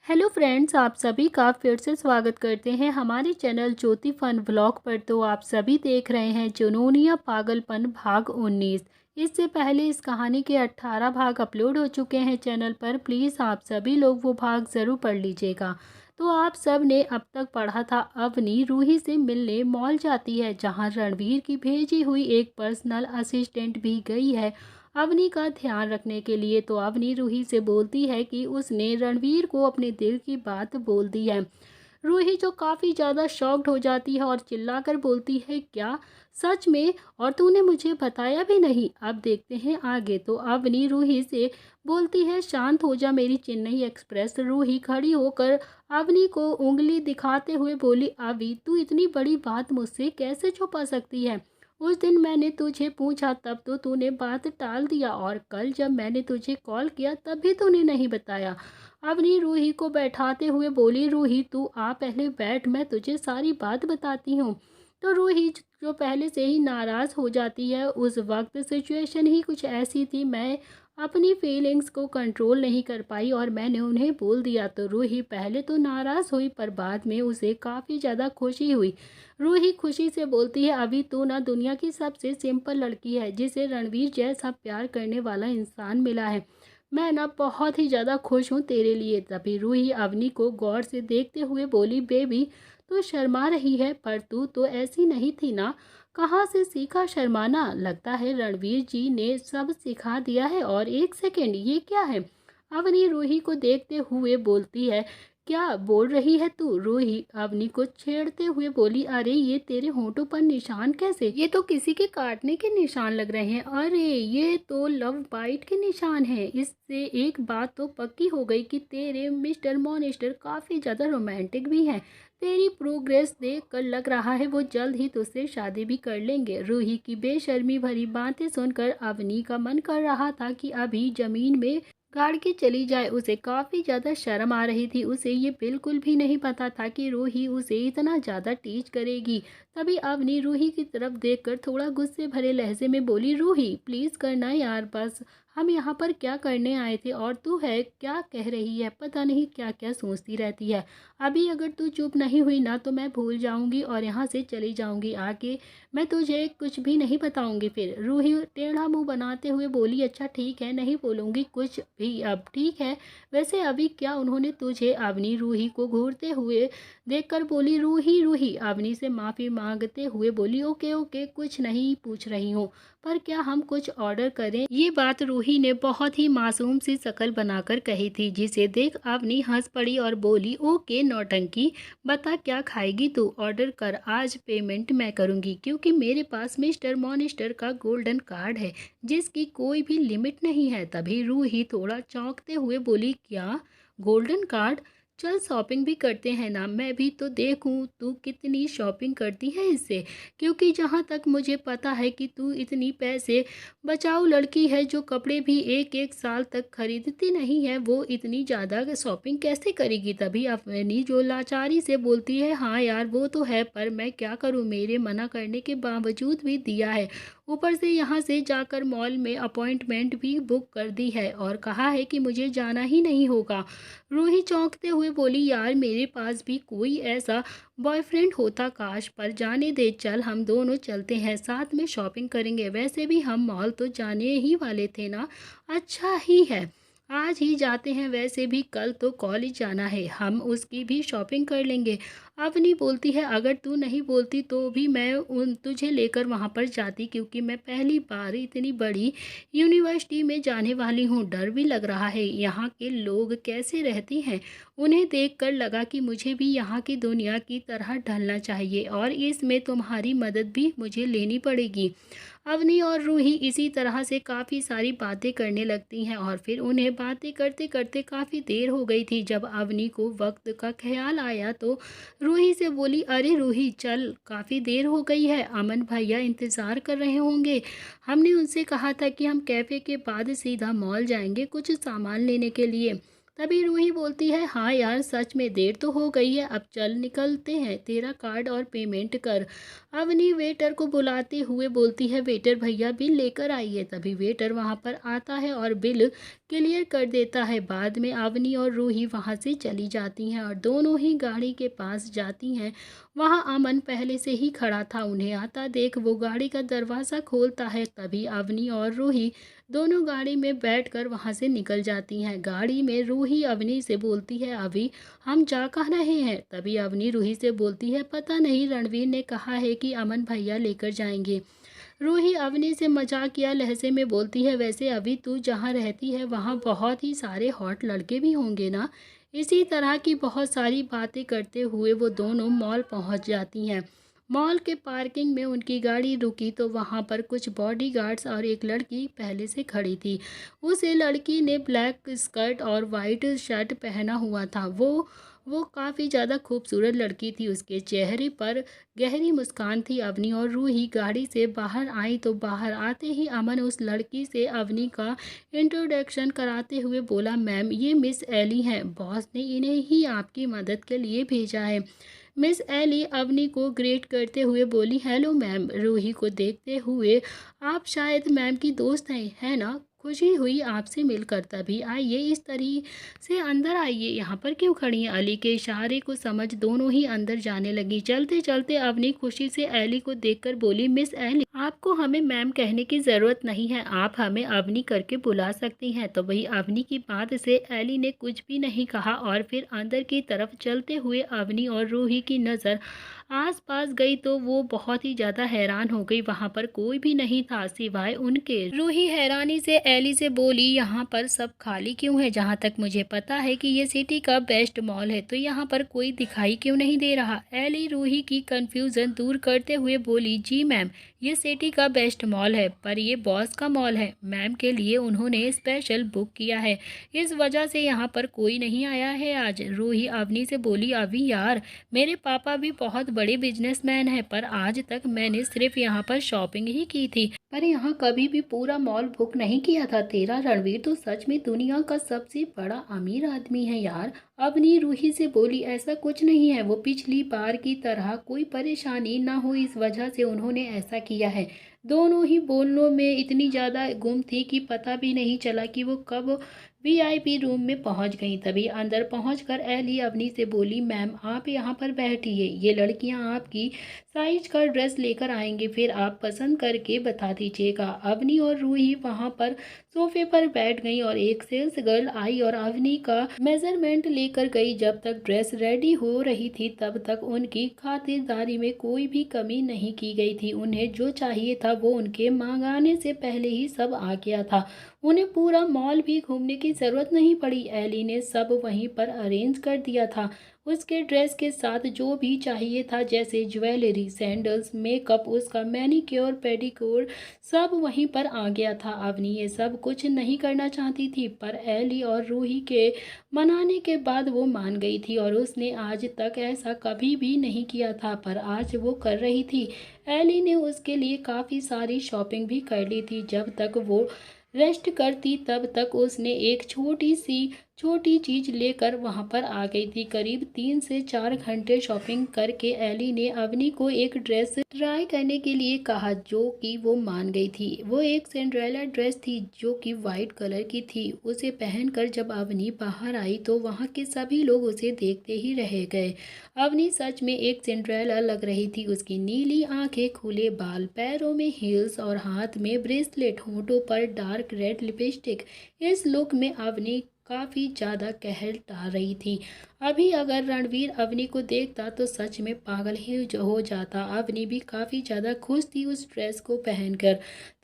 Hello friends, आप सभी का फिर से स्वागत करते हैं हमारे चैनल ज्योति फन व्लॉग पर। तो आप सभी देख रहे हैं जुनूनिया पागलपन भाग 19। इससे पहले इस कहानी के 18 भाग अपलोड हो चुके हैं चैनल पर। प्लीज़ आप सभी लोग वो भाग ज़रूर पढ़ लीजिएगा। तो आप सब ने अब तक पढ़ा था, अवनी रूही से मिलने मॉल जाती है जहाँ रणवीर की भेजी हुई एक पर्सनल असिस्टेंट भी गई है अवनी का ध्यान रखने के लिए। तो अवनी रूही से बोलती है कि उसने रणवीर को अपने दिल की बात बोल दी है। रूही जो काफ़ी ज़्यादा शॉक्ड हो जाती है और चिल्लाकर बोलती है, क्या सच में? और तूने मुझे बताया भी नहीं। अब देखते हैं आगे। तो अवनी रूही से बोलती है, शांत हो जा मेरी चेन्नई एक्सप्रेस। रूही खड़ी होकर अवनी को उंगली दिखाते हुए बोली, अभी तू इतनी बड़ी बात मुझसे कैसे छुपा सकती है? उस दिन मैंने तुझे पूछा तब तो तूने बात टाल दिया, और कल जब मैंने तुझे कॉल किया तब भी तूने नहीं बताया। अवनी रूही को बैठाते हुए बोली, रूही तू आ पहले बैठ, मैं तुझे सारी बात बताती हूँ। तो रूही जो पहले से ही नाराज़ हो जाती है, उस वक्त सिचुएशन ही कुछ ऐसी थी, मैं अपनी फीलिंग्स को कंट्रोल नहीं कर पाई और मैंने उन्हें बोल दिया। तो रूही पहले तो नाराज़ हुई पर बाद में उसे काफ़ी ज़्यादा खुशी हुई। रूही खुशी से बोलती है, अभी तू ना दुनिया की सबसे सिंपल लड़की है जिसे रणवीर जैसा प्यार करने वाला इंसान मिला है। मैं ना बहुत ही ज़्यादा खुश हूँ तेरे लिए। तभी रूही अवनी को गौर से देखते हुए बोली, बेबी तू शर्मा रही है, पर तू तो ऐसी नहीं थी ना। कहाँ से सीखा शर्माना? लगता है रणवीर जी ने सब सिखा दिया है। और एक सेकेंड, ये क्या है? अवनी रूही को देखते हुए बोलती है, क्या बोल रही है तू? रूही अवनी को छेड़ते हुए बोली, अरे ये तेरे होंठों पर निशान कैसे? ये तो किसी के काटने के निशान लग रहे हैं। अरे ये तो लव बाइट के निशान हैं। इससे एक बात तो पक्की हो गई कि तेरे मिस्टर मॉनिस्टर काफ़ी ज़्यादा रोमांटिक भी हैं। तेरी प्रोग्रेस देख कर लग रहा है वो जल्द ही तुझसे शादी भी कर लेंगे। रूही की बेशर्मी भरी बातें सुनकर अवनी का मन कर रहा था कि अभी ज़मीन में गाड़ के चली जाए। उसे काफ़ी ज़्यादा शर्म आ रही थी। उसे ये बिल्कुल भी नहीं पता था कि रूही उसे इतना ज़्यादा टीज करेगी। तभी अवनी रूही की तरफ देखकर थोड़ा गुस्से भरे लहजे में बोली, रूही प्लीज़ करना यार, बस हम यहाँ पर क्या करने आए थे और तू है क्या कह रही है? पता नहीं क्या क्या सोचती रहती है। अभी अगर तू चुप नहीं हुई ना तो मैं भूल जाऊँगी और यहाँ से चली जाऊँगी। आगे मैं तुझे कुछ भी नहीं बताऊँगी। फिर रूही टेढ़ा मुँह बनाते हुए बोली, अच्छा ठीक है, नहीं बोलूँगी कुछ भी अब, ठीक है। वैसे अभी क्या उन्होंने तुझे? अवनी रूही को घूरते हुए देखकर बोली, रूही रूही अवनी से माफ़ी मांगते हुए बोली, ओके ओके, कुछ नहीं पूछ रही हूँ, पर क्या हम कुछ ऑर्डर करें? ये बात रूही ने बहुत ही मासूम सी शक्ल बनाकर कही थी, जिसे देख अवनी हंस पड़ी और बोली, ओके नौटंकी, बता क्या खाएगी तू? ऑर्डर कर, आज पेमेंट मैं करूँगी क्योंकि मेरे पास मिस्टर मॉनिस्टर का गोल्डन कार्ड है जिसकी कोई भी लिमिट नहीं है। तभी रूही थोड़ा चौंकते हुए बोली, क्या गोल्डन कार्ड? चल शॉपिंग भी करते हैं ना, मैं भी तो देखूं तू कितनी शॉपिंग करती है इससे। क्योंकि जहाँ तक मुझे पता है कि तू इतनी पैसे बचाऊ लड़की है जो कपड़े भी एक एक साल तक खरीदती नहीं है, वो इतनी ज़्यादा शॉपिंग कैसे करेगी? तभी अवनी जो लाचारी से बोलती है, हाँ यार वो तो है, पर मैं क्या करूँ, मेरे मना करने के बावजूद भी दिया है। ऊपर से यहाँ से जाकर मॉल में अपॉइंटमेंट भी बुक कर दी है और कहा है कि मुझे जाना ही नहीं होगा। रूही चौंकते हुए बोली, यार मेरे पास भी कोई ऐसा बॉयफ्रेंड होता काश, पर जाने दे, चल हम दोनों चलते हैं, साथ में शॉपिंग करेंगे। वैसे भी हम मॉल तो जाने ही वाले थे ना। अच्छा ही है, आज ही जाते हैं, वैसे भी कल तो कॉलेज जाना है, हम उसकी भी शॉपिंग कर लेंगे। अवनी बोलती है, अगर तू नहीं बोलती तो भी मैं उन तुझे लेकर वहाँ पर जाती, क्योंकि मैं पहली बार इतनी बड़ी यूनिवर्सिटी में जाने वाली हूँ। डर भी लग रहा है, यहाँ के लोग कैसे रहते हैं, उन्हें देखकर लगा कि मुझे भी यहाँ की दुनिया की तरह ढलना चाहिए और इसमें तुम्हारी मदद भी मुझे लेनी पड़ेगी। अवनी और रूही इसी तरह से काफ़ी सारी बातें करने लगती हैं और फिर उन्हें बातें करते करते काफ़ी देर हो गई थी। जब अवनी को वक्त का ख्याल आया तो रूही से बोली, अरे रूही चल, काफ़ी देर हो गई है, अमन भैया इंतज़ार कर रहे होंगे। हमने उनसे कहा था कि हम कैफ़े के बाद सीधा मॉल जाएंगे कुछ सामान लेने के लिए। तभी रूही बोलती है, हाँ यार सच में देर तो हो गई है, अब चल निकलते हैं, तेरा कार्ड और पेमेंट कर। अवनी वेटर को बुलाते हुए बोलती है, वेटर भैया बिल लेकर आइए। तभी वेटर वहाँ पर आता है और बिल क्लियर कर देता है। बाद में अवनी और रूही वहाँ से चली जाती हैं और दोनों ही गाड़ी के पास जाती हैं। वहाँ अमन पहले से ही खड़ा था, उन्हें आता देख वो गाड़ी का दरवाज़ा खोलता है। तभी अवनी और रूही दोनों गाड़ी में बैठकर वहाँ से निकल जाती हैं। गाड़ी में रूही अवनी से बोलती है, अभी हम जा कहाँ रहे हैं? तभी अवनी रूही से बोलती है, पता नहीं, रणवीर ने कहा है कि अमन भैया लेकर जाएंगे। रूही अवनी से मजाकिया लहजे में बोलती है, वैसे अभी तू जहाँ रहती है वहाँ बहुत ही सारे हॉट लड़के भी होंगे ना? इसी तरह की बहुत सारी बातें करते हुए वो दोनों मॉल पहुँच जाती हैं। मॉल के पार्किंग में उनकी गाड़ी रुकी तो वहाँ पर कुछ बॉडीगार्ड्स और एक लड़की पहले से खड़ी थी। उस लड़की ने ब्लैक स्कर्ट और वाइट शर्ट पहना हुआ था। वो काफ़ी ज़्यादा खूबसूरत लड़की थी। उसके चेहरे पर गहरी मुस्कान थी। अवनी और रूही गाड़ी से बाहर आई तो बाहर आते ही अमन उस लड़की से अवनी का इंट्रोडक्शन कराते हुए बोला, मैम ये मिस एली हैं, बॉस ने इन्हें ही आपकी मदद के लिए भेजा है। मिस एली अवनी को ग्रेट करते हुए बोली, हेलो मैम। रूही को देखते हुए, आप शायद मैम की दोस्त हैं, है ना? खुशी हुई आपसे मिलकर। तभी आइए, इस तरीके से अंदर आइए, यहाँ पर क्यों खड़ी हैं? अली के इशारे को समझ दोनों ही अंदर जाने लगी। चलते चलते अवनी खुशी से एली को देखकर बोली, मिस एली आपको हमें मैम कहने की ज़रूरत नहीं है, आप हमें अवनी करके बुला सकती हैं। तो वही अवनी की बात से एली ने कुछ भी नहीं कहा और फिर अंदर की तरफ चलते हुए अवनी और रूही की नज़र आसपास गई तो वो बहुत ही ज़्यादा हैरान हो गई। वहाँ पर कोई भी नहीं था सिवाय उनके। रूही हैरानी से एली से बोली, यहाँ पर सब खाली क्यों है? जहाँ तक मुझे पता है कि ये सिटी का बेस्ट मॉल है, तो यहाँ पर कोई दिखाई क्यों नहीं दे रहा? एली रूही की कंफ्यूजन दूर करते हुए बोली, जी मैम, ये सिटी का बेस्ट मॉल है, पर ये बॉस का मॉल है, मैम के लिए उन्होंने स्पेशल बुक किया है, इस वजह से यहाँ पर कोई नहीं आया है आज। रूही अवनी से बोली, अभी यार मेरे पापा भी बहुत बड़े बिजनेसमैन हैं, पर आज तक मैंने सिर्फ यहाँ पर शॉपिंग ही की थी, पर यहाँ कभी भी पूरा मॉल बुक नहीं किया था। तेरा रणवीर तो सच में दुनिया का सबसे बड़ा अमीर आदमी है यार। अवनी रूही से बोली, ऐसा कुछ नहीं है, वो पिछली बार की तरह कोई परेशानी ना हो इस वजह से उन्होंने ऐसा किया है। दोनों ही बोलने में इतनी ज़्यादा गुम थी कि पता भी नहीं चला कि वो कब वीआईपी रूम में पहुंच गई। तभी अंदर पहुंचकर एली अवनी से बोली, मैम आप यहाँ पर बैठिए, ये लड़कियाँ आपकी साइज का ड्रेस लेकर आएंगी, फिर आप पसंद करके बता दीजिएगा। अवनी और रूही वहाँ पर सोफे पर बैठ गई और एक सेल्स गर्ल आई और अवनी का मेजरमेंट लेकर गई। जब तक ड्रेस रेडी हो रही थी तब तक उनकी खातिरदारी में कोई भी कमी नहीं की गई थी। उन्हें जो चाहिए था वो उनके मांगाने से पहले ही सब आ गया था। उन्हें पूरा मॉल भी घूमने की ज़रूरत नहीं पड़ी, एली ने सब वहीं पर अरेंज कर दिया था। उसके ड्रेस के साथ जो भी चाहिए था, जैसे ज्वेलरी, सैंडल्स, मेकअप, उसका मैनिक्योर, पेडिक्योर, सब वहीं पर आ गया था। अवनी ये सब कुछ नहीं करना चाहती थी, पर एली और रूही के मनाने के बाद वो मान गई थी और उसने आज तक ऐसा कभी भी नहीं किया था, पर आज वो कर रही थी। एली ने उसके लिए काफ़ी सारी शॉपिंग भी कर ली थी। जब तक वो रेस्ट करती तब तक उसने एक छोटी चीज़ लेकर वहाँ पर आ गई थी। करीब 3 से 4 घंटे शॉपिंग करके एली ने अवनी को एक ड्रेस ट्राई करने के लिए कहा, जो कि वो मान गई थी। वो एक सिंड्रेला ड्रेस थी जो कि वाइट कलर की थी। उसे पहनकर जब अवनी बाहर आई तो वहाँ के सभी लोग उसे देखते ही रह गए। अवनी सच में एक सिंड्रेला लग रही थी। उसकी नीली आंखें, खुले बाल, पैरों में हील्स और हाथ में ब्रेसलेट, होंठों पर डार्क रेड लिपस्टिक, इस लुक में अवनी काफ़ी ज़्यादा कहर ढा रही थी। अभी अगर रणवीर अवनी को देखता तो सच में पागल ही हो जाता। अवनी भी काफ़ी ज़्यादा खुश थी उस ड्रेस को पहनकर।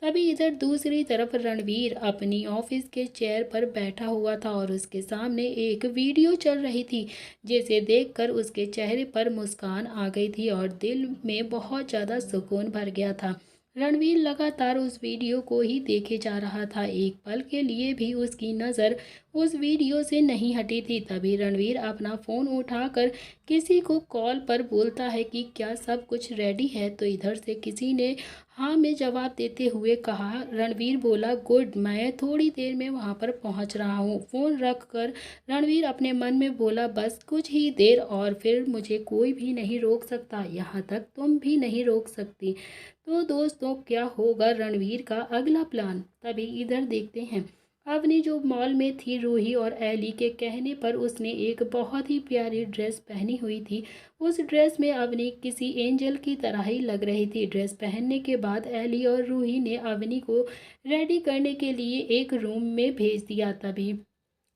तभी इधर दूसरी तरफ रणवीर अपनी ऑफिस के चेयर पर बैठा हुआ था और उसके सामने एक वीडियो चल रही थी, जिसे देखकर उसके चेहरे पर मुस्कान आ गई थी और दिल में बहुत ज़्यादा सुकून भर गया था। रणवीर लगातार उस वीडियो को ही देखे जा रहा था। एक पल के लिए भी उसकी नज़र उस वीडियो से नहीं हटी थी। तभी रणवीर अपना फ़ोन उठाकर किसी को कॉल पर बोलता है कि क्या सब कुछ रेडी है, तो इधर से किसी ने हाँ में जवाब देते हुए कहा। रणवीर बोला, गुड, मैं थोड़ी देर में वहाँ पर पहुँच रहा हूँ। फ़ोन रख कर रणवीर अपने मन में बोला, बस कुछ ही देर और फिर मुझे कोई भी नहीं रोक सकता, यहाँ तक तुम भी नहीं रोक सकती। तो दोस्तों, क्या होगा रणवीर का अगला प्लान, तभी इधर देखते हैं। अवनी जो मॉल में थी, रूही और एली के कहने पर उसने एक बहुत ही प्यारी ड्रेस पहनी हुई थी। उस ड्रेस में अवनी किसी एंजल की तरह ही लग रही थी। ड्रेस पहनने के बाद एली और रूही ने अवनी को रेडी करने के लिए एक रूम में भेज दिया। तभी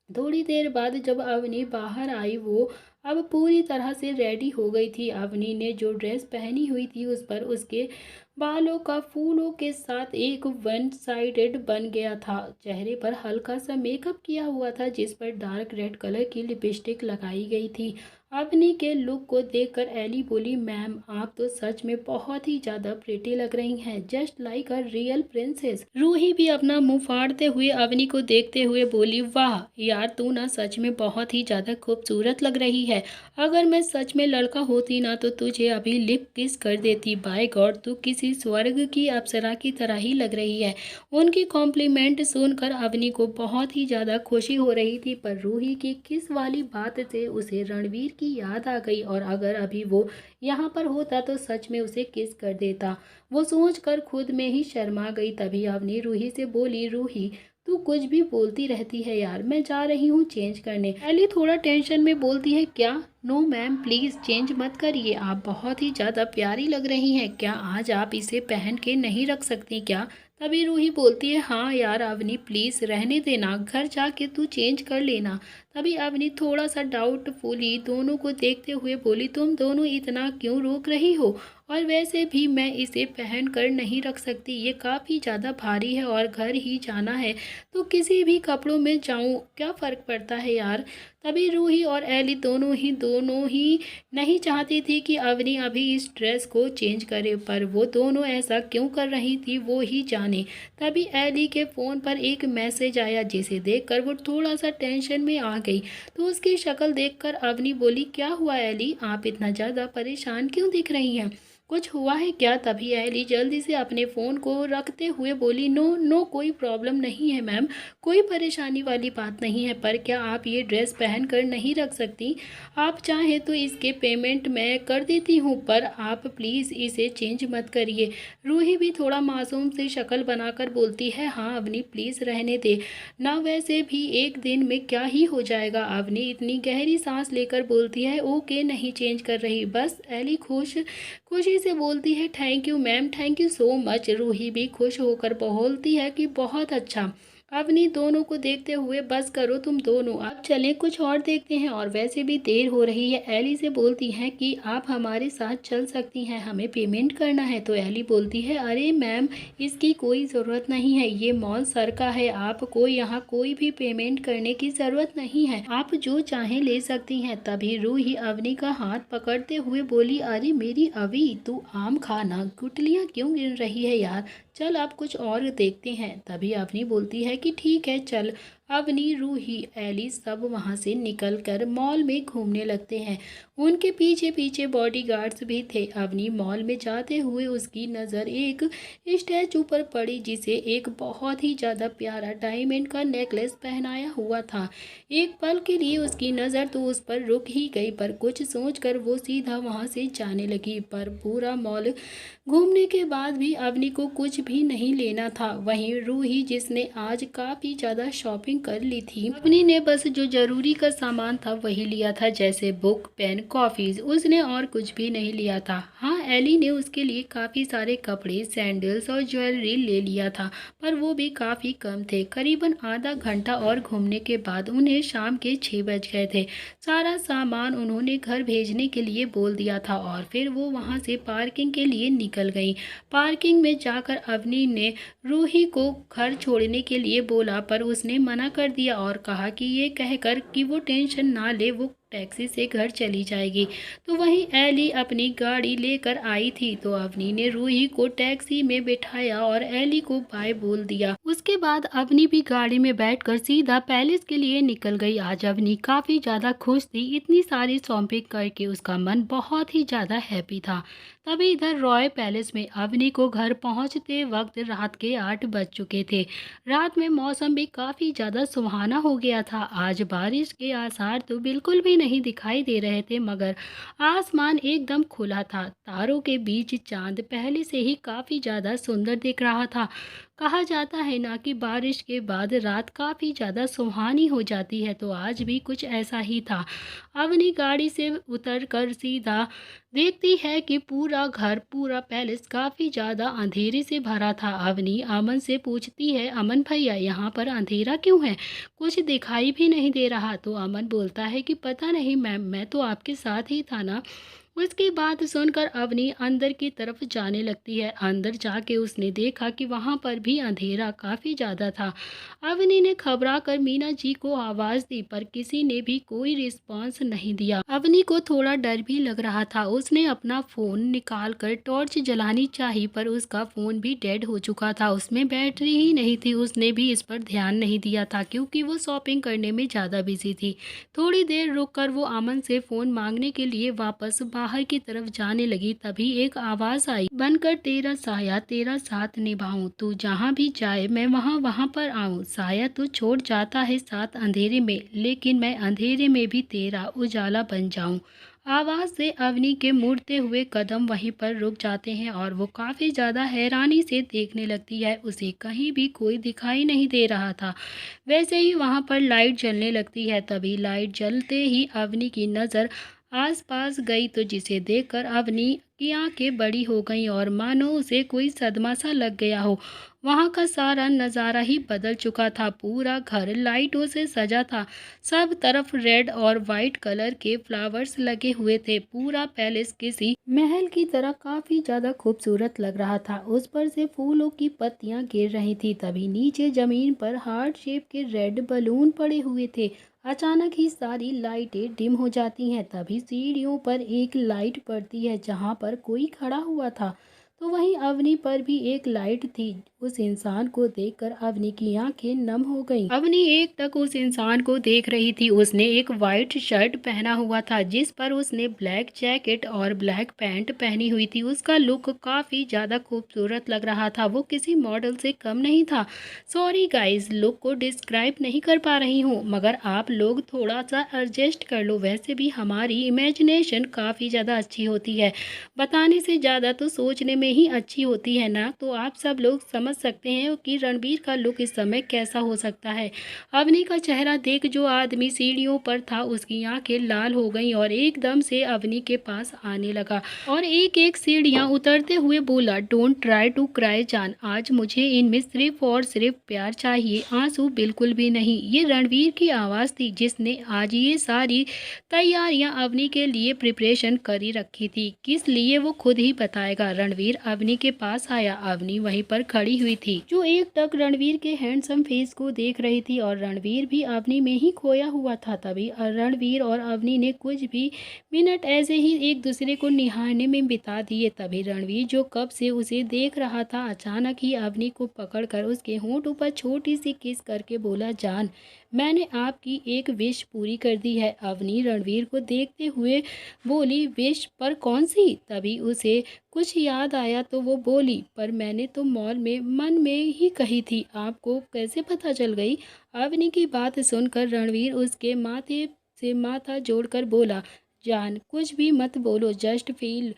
थोड़ी देर बाद जब अवनी बाहर आई, वो अब पूरी तरह से रेडी हो गई थी। अवनी ने जो ड्रेस पहनी हुई थी उस पर उसके बालों का फूलों के साथ एक वन साइडेड बन गया था। चेहरे पर हल्का सा मेकअप किया हुआ था जिस पर डार्क रेड कलर की लिपस्टिक लगाई गई थी। अवनी के लुक को देखकर एली बोली, मैम आप तो सच में बहुत ही ज़्यादा प्रिटी लग रही हैं, just like a real princess. Ruhi भी अपना मुंह फाड़ते हुए अवनी को देखते हुए बोली, वाह यार, तू ना सच में बहुत ही ज़्यादा खूबसूरत लग रही है। अगर मैं सच में लड़का होती ना तो तुझे अभी लिप किस कर देती। बाय गॉड, तू किसी स्वर्ग की अप्सरा की तरह ही लग रही है। उनकी कॉम्प्लीमेंट सुनकर अवनी को बहुत ही ज़्यादा खुशी हो रही थी, पर रूही की किस वाली बात से उसे रणवीर की याद आ गई, और अगर अभी वो यहाँ पर होता तो सच में उसे किस कर देता। वो सोचकर खुद में ही शर्मा गई। तभी अवनी रूही से बोली, रूही तू कुछ भी बोलती रहती है यार, मैं जा रही हूँ चेंज करने। एली थोड़ा टेंशन में बोलती है, क्या? नो मैम, प्लीज़ चेंज मत करिए, आप बहुत ही ज़्यादा प्यारी लग रही हैं। क्या आज आप इसे पहन के नहीं रख सकती क्या? तभी रूही बोलती है, हाँ यार अवनी प्लीज़ रहने देना, घर जाके तू चेंज कर लेना। तभी अवनी थोड़ा सा डाउटफुली दोनों को देखते हुए बोली, तुम दोनों इतना क्यों रोक रही हो? और वैसे भी मैं इसे पहन कर नहीं रख सकती, ये काफ़ी ज़्यादा भारी है और घर ही जाना है तो किसी भी कपड़ों में जाऊँ, क्या फ़र्क पड़ता है यार। तभी रूही और एली दोनों ही नहीं चाहती थी कि अवनी अभी इस ड्रेस को चेंज करे, पर वो दोनों ऐसा क्यों कर रही थी वो ही जाने। तभी एली के फ़ोन पर एक मैसेज आया जिसे देखकर वो थोड़ा सा टेंशन में आ गई। तो उसकी शक्ल देखकर अवनी बोली, क्या हुआ एली, आप इतना ज़्यादा परेशान क्यों दिख रही हैं? कुछ हुआ है क्या? तभी एली जल्दी से अपने फ़ोन को रखते हुए बोली, नो नो, कोई प्रॉब्लम नहीं है मैम, कोई परेशानी वाली बात नहीं है, पर क्या आप ये ड्रेस पहन कर नहीं रख सकती? आप चाहें तो इसके पेमेंट मैं कर देती हूँ, पर आप प्लीज़ इसे चेंज मत करिए। रूही भी थोड़ा मासूम सी शक्ल बनाकर बोलती है, हाँ अवनी प्लीज़ रहने दे ना, वैसे भी एक दिन में क्या ही हो जाएगा। अवनी इतनी गहरी सांस लेकर बोलती है, ओके नहीं चेंज कर रही बस। एली खुशी से बोलती है, thank you ma'am, thank you so much. Ruhi भी खुश होकर बोलती है कि बहुत अच्छा। अवनी दोनों को देखते हुए, बस करो तुम दोनों, अब चलें कुछ और देखते हैं, और वैसे भी देर हो रही है। एली से बोलती हैं कि आप हमारे साथ चल सकती हैं, हमें पेमेंट करना है। तो एली बोलती है, अरे मैम इसकी कोई ज़रूरत नहीं है, ये मॉल सर का है, आपको यहाँ कोई भी पेमेंट करने की ज़रूरत नहीं है, आप जो चाहें ले सकती हैं। तभी रूही अवनी का हाथ पकड़ते हुए बोली, अरे मेरी अवी, तू आम खाना, गुटलियाँ क्यों गिन रही है यार, चल अब कुछ और देखते हैं। तभी अवनी बोलती है कि ठीक है चल। अवनी, रूही, एली सब वहाँ से निकलकर मॉल में घूमने लगते हैं। उनके पीछे पीछे बॉडीगार्ड्स भी थे। अवनी मॉल में जाते हुए उसकी नज़र एक स्टैचू पर पड़ी जिसे एक बहुत ही ज़्यादा प्यारा डायमंड का नेकलेस पहनाया हुआ था। एक पल के लिए उसकी नज़र तो उस पर रुक ही गई, पर कुछ सोचकर वो सीधा वहाँ से जाने लगी। पर पूरा मॉल घूमने के बाद भी अवनी को कुछ भी नहीं लेना था। वहीं रूही, जिसने आज काफ़ी ज़्यादा शॉपिंग कर ली थी, अवनी ने बस जो ज़रूरी का सामान था वही लिया था, जैसे बुक, पेन, कॉफ़ीज़, उसने और कुछ भी नहीं लिया था। हाँ, एली ने उसके लिए काफ़ी सारे कपड़े, सैंडल्स और ज्वेलरी ले लिया था, पर वो भी काफ़ी कम थे। करीबन आधा घंटा और घूमने के बाद उन्हें शाम के 6 बज गए थे। सारा सामान उन्होंने घर भेजने के लिए बोल दिया था और फिर वो वहाँ से पार्किंग के लिए निकल गई। पार्किंग में जाकर अवनी ने रूही को घर छोड़ने के लिए बोला, पर उसने मना कर दिया और कहा कि ये कहकर कि वो टेंशन ना ले, वो टैक्सी से घर चली जाएगी। तो वहीं एली अपनी गाड़ी लेकर आई थी, तो अवनी ने रूही को टैक्सी में बिठाया और एली को बाय बोल दिया। उसके बाद अवनी भी गाड़ी में बैठकर सीधा पैलेस के लिए निकल गई। आज अवनी काफी ज्यादा खुश थी, इतनी सारी शॉपिंग करके उसका मन बहुत ही ज्यादा हैप्पी था। तभी इधर रॉय पैलेस में अवनी को घर पहुंचते वक्त रात के 8 बज चुके थे। रात में मौसम भी काफी ज्यादा सुहाना हो गया था। आज बारिश के आसार तो बिल्कुल भी नहीं दिखाई दे रहे थे, मगर आसमान एकदम खुला था। तारों के बीच चांद पहले से ही काफी ज्यादा सुंदर दिख रहा था। कहा जाता है ना कि बारिश के बाद रात काफी ज्यादा सुहानी हो जाती है, तो आज भी कुछ ऐसा ही था। अवनी गाड़ी से उतरकर सीधा देखती है कि पूरा घर, पूरा पैलेस काफी ज्यादा अंधेरे से भरा था। अवनी अमन से पूछती है, अमन भैया यहाँ पर अंधेरा क्यों है, कुछ दिखाई भी नहीं दे रहा। तो अमन बोलता है कि पता नहीं मैम, मैं तो आपके साथ ही था ना। उसकी बात सुनकर अवनी अंदर की तरफ जाने लगती है। अंदर जाके उसने देखा कि वहां पर भी अंधेरा काफी ज्यादा था। अवनी ने घबरा कर मीना जी को आवाज दी, पर किसी ने भी कोई रिस्पॉन्स नहीं दिया। अवनी को थोड़ा डर भी लग रहा था। उसने अपना फोन निकाल कर टॉर्च जलानी चाही, पर उसका फोन भी डेड हो चुका था, उसमें बैटरी ही नहीं थी। उसने भी इस पर ध्यान नहीं दिया था, क्योंकि वो शॉपिंग करने में ज्यादा बिजी थी। थोड़ी देर रुककर वो अमन से फोन मांगने के लिए वापस बाहर की तरफ जाने लगी। तभी एक आवाज आई, बनकर तेरा साया तेरा साथ निभाऊं, तू जहाँ भी जाए मैं वहाँ वहाँ पर आऊं। साया तू छोड़ जाता है साथ अंधेरे में, लेकिन मैं अंधेरे में भी तेरा उजाला बन जाऊं। आवाज से अवनी के मुड़ते हुए कदम वहीं पर रुक जाते हैं और वो काफी ज्यादा हैरानी से देखने लगती है। उसे कहीं भी कोई दिखाई नहीं दे रहा था। वैसे ही वहां पर लाइट जलने लगती है। तभी लाइट जलते ही अवनी की नजर आसपास गई, तो जिसे देखकर अवनी की आंखें बड़ी हो गईं और मानो उसे कोई सदमा सा लग गया हो। वहां का सारा नज़ारा ही बदल चुका था। पूरा घर लाइटों से सजा था। सब तरफ रेड और वाइट कलर के फ्लावर्स लगे हुए थे। पूरा पैलेस किसी महल की तरह काफी ज्यादा खूबसूरत लग रहा था। उस पर से फूलों की पत्तियां गिर रही थी। तभी नीचे जमीन पर हार्ट शेप के रेड बलून पड़े हुए थे। अचानक ही सारी लाइटें डिम हो जाती हैं। तभी सीढ़ियों पर एक लाइट पड़ती है जहां पर कोई खड़ा हुआ था। तो वहीं अवनी पर भी एक लाइट थी। उस इंसान को देखकर अवनी की आंखें नम हो गईं। अवनी एक टक उस इंसान को देख रही थी। उसने एक वाइट शर्ट पहना हुआ था, जिस पर उसने ब्लैक जैकेट और ब्लैक पैंट पहनी हुई थी। उसका लुक काफी ज्यादा खूबसूरत लग रहा था। वो किसी मॉडल से कम नहीं था। सॉरी गाइस, लुक को डिस्क्राइब नहीं कर पा रही हूँ, मगर आप लोग थोड़ा सा एडजस्ट कर लो। वैसे भी हमारी इमेजिनेशन काफी ज्यादा अच्छी होती है, बताने से ज्यादा तो सोचने में ही अच्छी होती है ना। तो आप सब लोग समझ सकते हैं कि रणबीर का लुक इस समय कैसा हो सकता है। अवनी का चेहरा देख जो आदमी सीढ़ियों पर था, उसकी आंखें लाल हो गईं और एकदम से अवनी के पास आने लगा और एक एक सीढ़ियां उतरते हुए बोला, डोंट ट्राई टू क्राई जान, आज मुझे इनमें सिर्फ और सिर्फ प्यार चाहिए, आंसू बिल्कुल भी नहीं। ये रणवीर की आवाज़ थी, जिसने आज ये सारी तैयारियां अवनी के लिए प्रिपरेशन करी रखी थी। किस लिए वो खुद ही बताएगा। रणवीर अवनी के पास आया। अवनी वहीं पर खड़ी हुई थी, जो एक टक रणवीर के हैंडसम फेस को देख रही थी और रणवीर भी अवनी में ही खोया हुआ था। तभी रणवीर और अवनी ने कुछ भी मिनट ऐसे ही एक दूसरे को निहारने में बिता दिए। तभी रणवीर, जो कब से उसे देख रहा था, अचानक ही अवनी को पकड़कर उसके होंठों पर छोटी सी किस करके बोला, जान, मैंने आपकी एक विश पूरी कर दी है। अवनी रणवीर को देखते हुए बोली, विश पर कौन सी। तभी उसे कुछ याद आया तो वो बोली, पर मैंने तो मॉल में मन में ही कही थी, आपको कैसे पता चल गई। अवनी की बात सुनकर रणवीर उसके माथे से माथा जोड़कर बोला, जान, कुछ भी मत बोलो, just feel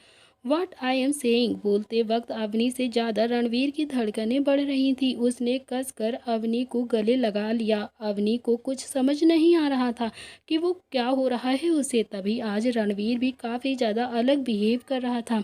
what I am saying. बोलते वक्त अवनी से ज़्यादा रणवीर की धड़कनें बढ़ रही थी। उसने कसकर अवनी को गले लगा लिया। अवनी को कुछ समझ नहीं आ रहा था कि वो क्या हो रहा है उसे। तभी आज रणवीर भी काफ़ी ज़्यादा अलग बिहेव कर रहा था।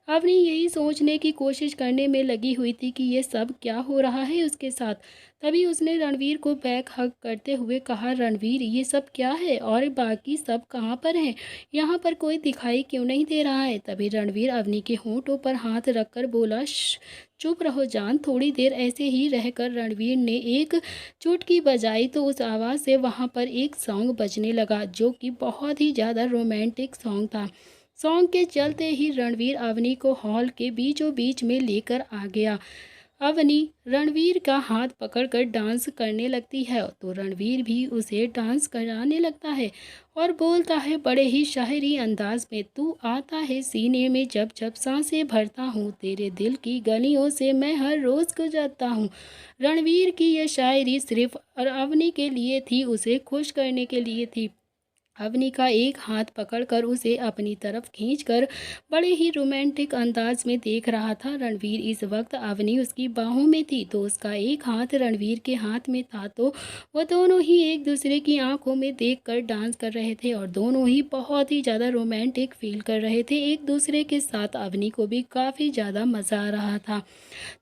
अवनी यही सोचने की कोशिश करने में लगी हुई थी कि ये सब क्या हो रहा है उसके साथ। तभी उसने रणवीर को बैक हग करते हुए कहा, रणवीर ये सब क्या है और बाकी सब कहाँ पर हैं? यहाँ पर कोई दिखाई क्यों नहीं दे रहा है? तभी रणवीर अवनी के होंठों पर हाथ रखकर बोला, चुप रहो जान। थोड़ी देर ऐसे ही रहकर रणवीर ने एक चुटकी बजाई तो उस आवाज़ से वहाँ पर एक सॉन्ग बजने लगा, जो कि बहुत ही ज़्यादा रोमांटिक सॉन्ग था। सॉन्ग के चलते ही रणवीर अवनी को हॉल के बीचों बीच में लेकर आ गया। अवनी रणवीर का हाथ पकड़कर डांस करने लगती है तो रणवीर भी उसे डांस कराने लगता है और बोलता है बड़े ही शायरी अंदाज में, तू आता है सीने में जब जब सांसें भरता हूँ, तेरे दिल की गलियों से मैं हर रोज़ गुजरता हूँ। रणवीर की यह शायरी सिर्फ अवनी के लिए थी, उसे खुश करने के लिए थी। अवनी का एक हाथ पकड़कर उसे अपनी तरफ खींचकर बड़े ही रोमांटिक अंदाज में देख रहा था रणवीर। इस वक्त अवनी उसकी बाहों में थी तो उसका एक हाथ रणवीर के हाथ में था, तो वह दोनों ही एक दूसरे की आंखों में देखकर डांस कर रहे थे और दोनों ही बहुत ही ज़्यादा रोमांटिक फील कर रहे थे एक दूसरे के साथ। अवनी को भी काफ़ी ज़्यादा मज़ा आ रहा था।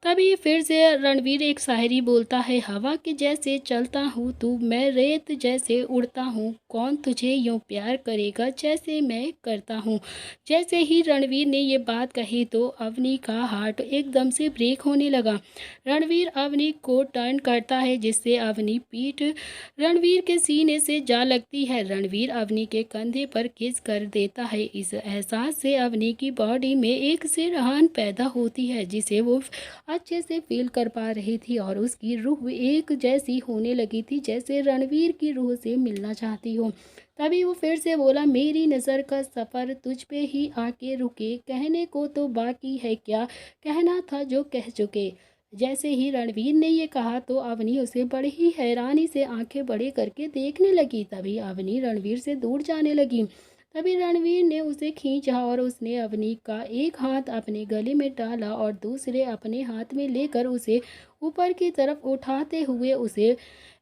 तभी फिर से रणवीर एक शायरी बोलता है, हवा के जैसे चलता हूँ तू, मैं रेत जैसे उड़ता हूँ, कौन तुझे यूँ प्यार करेगा जैसे मैं करता हूँ। जैसे ही रणवीर ने ये बात कही तो अवनी का हार्ट एकदम से ब्रेक होने लगा। रणवीर अवनी को टर्न करता है जिससे अवनी पीठ रणवीर के सीने से जा लगती है। रणवीर अवनी के कंधे पर किस कर देता है। इस एहसास से अवनी की बॉडी में एक सिरहान पैदा होती है जिसे वो अच्छे से फील कर पा रही थी और उसकी रूह एक जैसी होने लगी थी जैसे रणवीर की रूह से मिलना चाहती हो। तभी वो फिर से बोला, मेरी नज़र का सफ़र तुझ पे ही आके रुके, कहने को तो बाकी है क्या कहना था जो कह चुके। जैसे ही रणवीर ने ये कहा तो अवनी उसे बड़ी ही हैरानी से आंखें बड़े करके देखने लगी। तभी अवनी रणवीर से दूर जाने लगी। तभी रणवीर ने उसे खींचा और उसने अवनी का एक हाथ अपने गले में डाला और दूसरे अपने हाथ में लेकर उसे ऊपर की तरफ उठाते हुए उसे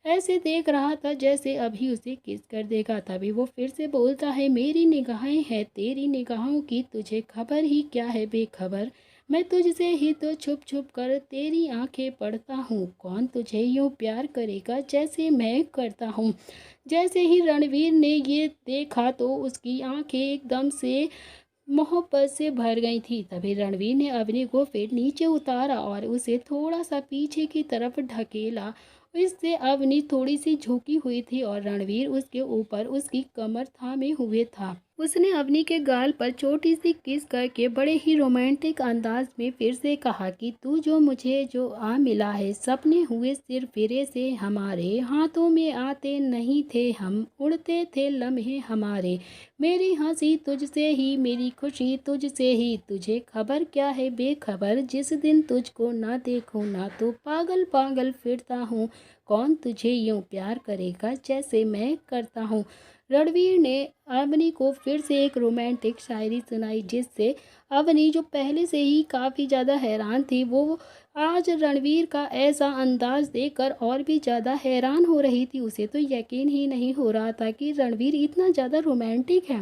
ऐसे देख रहा था जैसे अभी उसे किस कर देगा। तभी वो फिर से बोलता है, मेरी निगाहें हैं तेरी निगाहों की, तुझे खबर ही क्या है बेखबर, मैं तुझसे ही तो छुप छुप कर तेरी आंखें पढ़ता हूँ, कौन तुझे यूँ प्यार करेगा जैसे मैं करता हूँ। जैसे ही रणवीर ने ये देखा तो उसकी आंखें एकदम से मोहब्बत से भर गई थी। तभी रणवीर ने अवनी को फिर नीचे उतारा और उसे थोड़ा सा पीछे की तरफ ढकेला। इससे अवनी थोड़ी सी झुकी हुई थी और रणवीर उसके ऊपर उसकी कमर थामे हुए था। उसने अवनी के गाल पर छोटी सी किस करके बड़े ही रोमांटिक अंदाज में फिर से कहा कि तू जो मुझे जो आ मिला है, सपने हुए सिर फिरे से हमारे, हाथों में आते नहीं थे हम, उड़ते थे लम्हे हमारे, मेरी हंसी तुझसे ही मेरी खुशी तुझसे ही, तुझे खबर क्या है बेखबर, जिस दिन तुझको ना देखूं ना तो पागल पागल फिरता हूँ, कौन तुझे यूँ प्यार करेगा जैसे मैं करता हूँ। रणवीर ने अवनी को फिर से एक रोमांटिक शायरी सुनाई जिससे अवनी जो पहले से ही काफ़ी ज़्यादा हैरान थी वो आज रणवीर का ऐसा अंदाज देखकर और भी ज़्यादा हैरान हो रही थी। उसे तो यकीन ही नहीं हो रहा था कि रणवीर इतना ज़्यादा रोमांटिक है।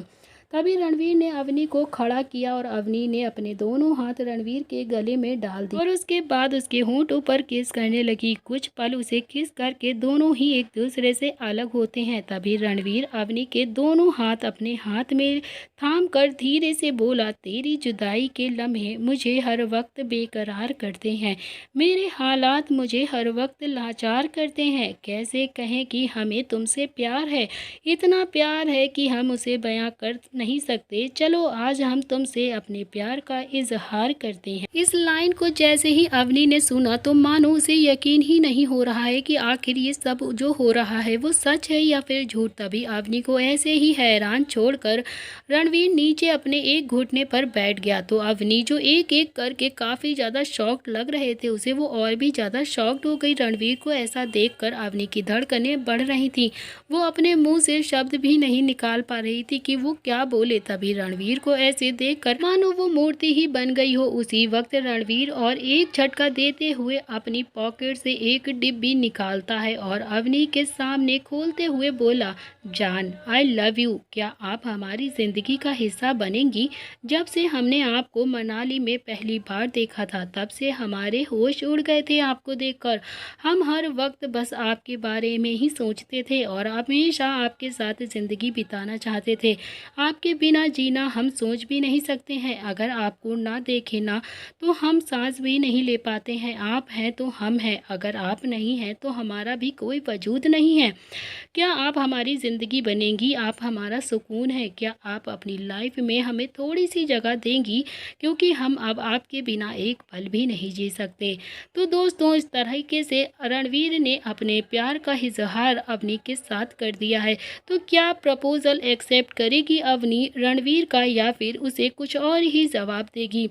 तभी रणवीर ने अवनी को खड़ा किया और अवनी ने अपने दोनों हाथ रणवीर के गले में डाल दिए और उसके बाद उसके होंठों पर किस करने लगी। कुछ पल उसे किस करके दोनों ही एक दूसरे से अलग होते हैं। तभी रणवीर अवनी के दोनों हाथ अपने हाथ में थाम कर धीरे से बोला, तेरी जुदाई के लम्हे मुझे हर वक्त बेकरार करते हैं, मेरे हालात मुझे हर वक्त लाचार करते हैं, कैसे कहें कि हमें तुमसे प्यार है, इतना प्यार है कि हम उसे बयां कर नहीं सकते, चलो आज हम तुमसे अपने प्यार का इजहार करते हैं। इस लाइन को जैसे ही अवनी ने सुना तो मानो उसे यकीन ही नहीं हो रहा है कि आखिर ये सब जो हो रहा है वो सच है या फिर झूठ। तभी अवनी को ऐसे ही हैरान छोड़कर रणवीर नीचे अपने एक घुटने पर बैठ गया तो अवनी जो एक एक करके काफ़ी ज़्यादा शॉक्ड लग रहे थे उसे वो और भी ज़्यादा शॉक्ड हो गई। रणवीर को ऐसा देखकर अवनी की धड़कनें बढ़ रही थी, वो अपने मुंह से शब्द भी नहीं निकाल पा रही थी कि वो क्या बोले। तभी रणवीर को ऐसे देखकर मानो वो मूर्ति ही बन गई हो। उसी वक्त रणवीर और एक झटका देते हुए अपनी पॉकेट से एक डिब्बी निकालता है और अवनी के सामने खोलते हुए बोला, जान आई लव यू, क्या आप हमारी जिंदगी का हिस्सा बनेंगी? जब से हमने आपको मनाली में पहली बार देखा था तब से हमारे होश उड़ गए थे आपको देखकर। हम हर वक्त बस आपके बारे में ही सोचते थे और हमेशा आपके साथ ज़िंदगी बिताना चाहते थे। आपके बिना जीना हम सोच भी नहीं सकते हैं। अगर आपको ना देखें ना तो हम सांस भी नहीं ले पाते हैं। आप हैं तो हम हैं, अगर आप नहीं हैं तो हमारा भी कोई वजूद नहीं है। क्या आप हमारी ज़िंदगी बनेंगी? आप हमारा सुकून है। क्या आप अपनी लाइफ में हमें थोड़ी सी जगह देंगी? क्योंकि हम अब आपके बिना एक पल भी नहीं जी सकते। तो दोस्तों, इस तरीके से रणवीर ने अपने प्यार का इजहार अवनी के साथ कर दिया है। तो क्या प्रपोजल एक्सेप्ट करेगी अवनी रणवीर का या फिर उसे कुछ और ही जवाब देगी?